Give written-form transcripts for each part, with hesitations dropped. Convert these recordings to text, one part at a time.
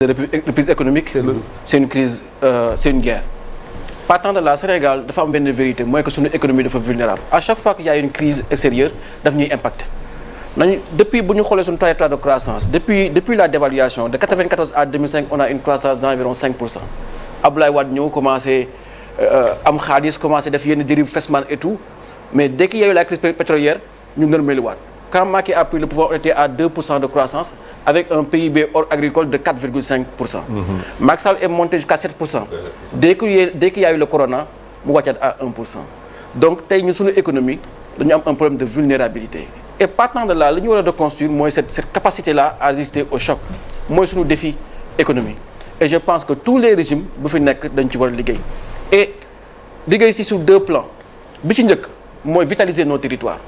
reprise économique, c'est une crise, c'est une guerre. Partant de là, Sénégal dafa am benn vérité mooy que suñu économie dafa vulnérable. À chaque fois qu'il y a une crise extérieure daf ñuy impacter. Depuis bu ñu xoolee suñu trajectoire de croissance depuis la dévaluation de 94 à 2005 on a une croissance d'environ 5%. Abdoulaye Wade ñëw commencé am xaalis commencé def yenn dérive Fesman et tout mais dès qu'il y a eu la crise pétrolière ñu nërmeeliwaat. Quand Macky a pris le pouvoir, on était à 2% de croissance avec un PIB hors agricole de 4,5%. Macky Sall est monté jusqu'à 7%. Dès qu'il y a eu le corona, mu wàccaat à 1%. Donc tey ñun suñu économie dañu am un problème de vulnérabilité. Et partant de là li ñu war a reconstruire mooy cette capacité-là à résister au choc mooy suñu défi économique. Et je pense que tous les régimes bu fi nekk dañ ci war a liggéey. Et liggéey si sur deux plans bi ci njëkk mooy vitaliser nos territoires.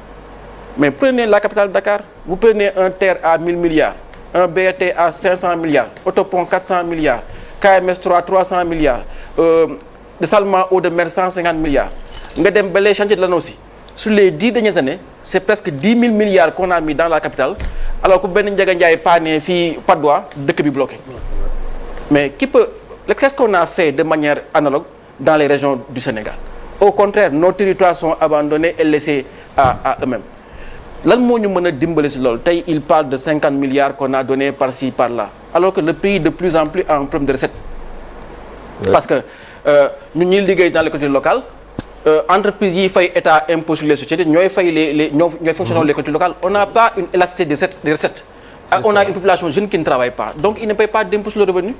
Mais prenez la capitale Dakar, vous prenez un TER à 1000 milliards, un BRT à 500 milliards, autopont 400 milliards, KMS 300 milliards, dessalement eau de mer 150 milliards. Nga dem ba les chantiers de l'ANOCI. Sur les 10 dernières années, c'est presque 10 000 milliards qu'on a mis dans la capitale, alors que Ben Ndiaga Ndiaye pané fi Patte d'Oie, dëkk bi bloqué. Mais qu'est-ce qu'on a fait de manière analogue dans les régions du Sénégal? Au contraire, nos territoires sont abandonnés et laissés à eux-mêmes. Lan moo ñu mën a dimbali si loolu tey il parle de 50 milliards qu'on a donné par-ci par-là alors que le pays de plus en plus a un problème de recettes. Parce que ñun ñuy liggéey dans les collectivités locales entreprises yi fay état impôt sur les sociétés ñooy fay ñooy fonctionner les collectivités locales. On n'a pas une élasticité des recettes. On a une population jeune qui ne travaille pas donc ils ne payent pas d'impôt sur le revenu.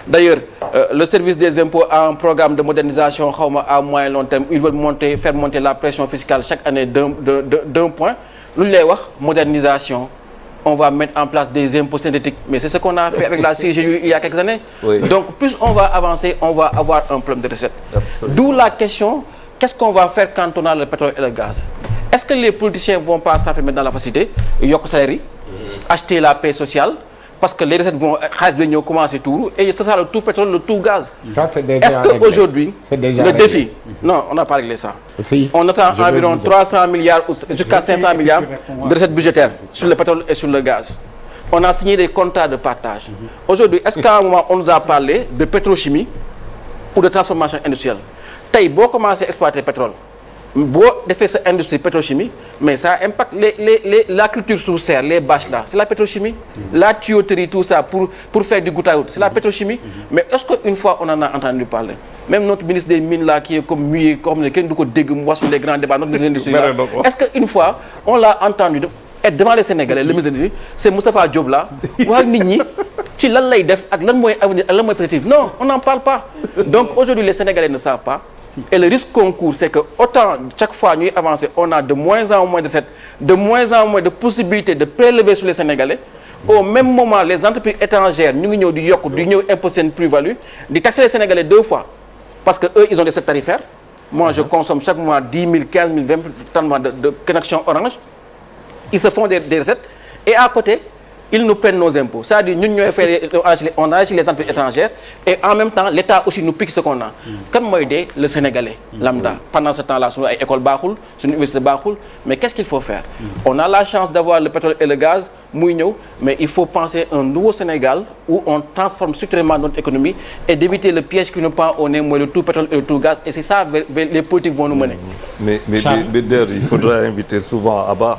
D'ailleurs le service des impôts a un programme de modernisation xawma à moyen long terme ils veulent faire monter la pression fiscale chaque année d'un point. Lu ñu lay wax modernisation on va mettre en place des impôts synthétiques mais c'est ce qu'on a fait avec la CGU il y a quelques années. Oui. Donc plus on va avancer on va avoir un problème de recettes. D'où la question qu'est-ce qu'on va faire quand on a le pétrole et le gaz? Est-ce que les politiciens vont pas s'enfermer dans la facilité yokk salaire yi acheter la paix sociale parce que les recettes vont xaalis bi ñëw commencer tout et c'est ça le tout pétrole le tout gaz. Est-ce que aujourd'hui le défi non on n'a pas réglé ça. Si. On attend environ 300 milliards jusqu'à 500 milliards de recettes budgétaires sur le pétrole et sur le gaz. On a signé des contrats de partage. Aujourd'hui est-ce qu'à un moment on nous a parlé de pétrochimie ou de transformation industrielle tey boo commencé exploiter pétrole boo defee sa industrie pétrochimie mais ça impacte la culture sous serre les bâches là c'est la pétrochimie. La tuyauterie tout ça pour faire du goutte à goutte c'est la pétrochimie. Mais est-ce que une fois on en a entendu parler même notre ministre des mines là qui est comme muet koo xam ne kenn du ko dégg mu wax sur les grands débats notre ministre de l'industrie là est-ce que une fois on l'a entendu être devant les Sénégalais le ministre de l'industrie c'est Moustapha Diop là wax nit ñi ci lan lay def ak lan mooy avenir ak lan mooy perspective non on n'en parle pas. Donc aujourd'hui les Sénégalais ne savent pas. Et le risque qu'on court c'est que autant chaque fois ñuy avancer on a de moins en moins de recettes de moins en moins de possibilités de prélever sur les Sénégalais. Au même moment les entreprises étrangères ñu ngi ñëw di yokk di ñëw imposer seen plus-value di taxer les Sénégalais deux fois parce que eux ils ont des recettes tarifaires. Moi je consomme chaque mois 10 000 15 000 20 000 de connexion Orange. Ils se font des recettes et à côté ils nous prennent nos impôts c'est-à-dire ñun ñooy fay on enrichit les entreprises étrangères et en même temps l'État aussi nous pique ce qu'on a. Kan mooy dee le Sénégalais lambda pendant ce temps-là suñu ay école baaxul suñu université baaxul mais qu'est-ce qu'il faut faire? On a la chance d'avoir le pétrole et le gaz muy ñëw mais il faut penser un nouveau Sénégal où on transforme structurellement notre économie et d'éviter le piège qui nous pend au nez mooy le tout pétrole et le tout gaz et c'est ça les politiques vont nous mener. Mais d'ailleurs il faudra inviter souvent Abba.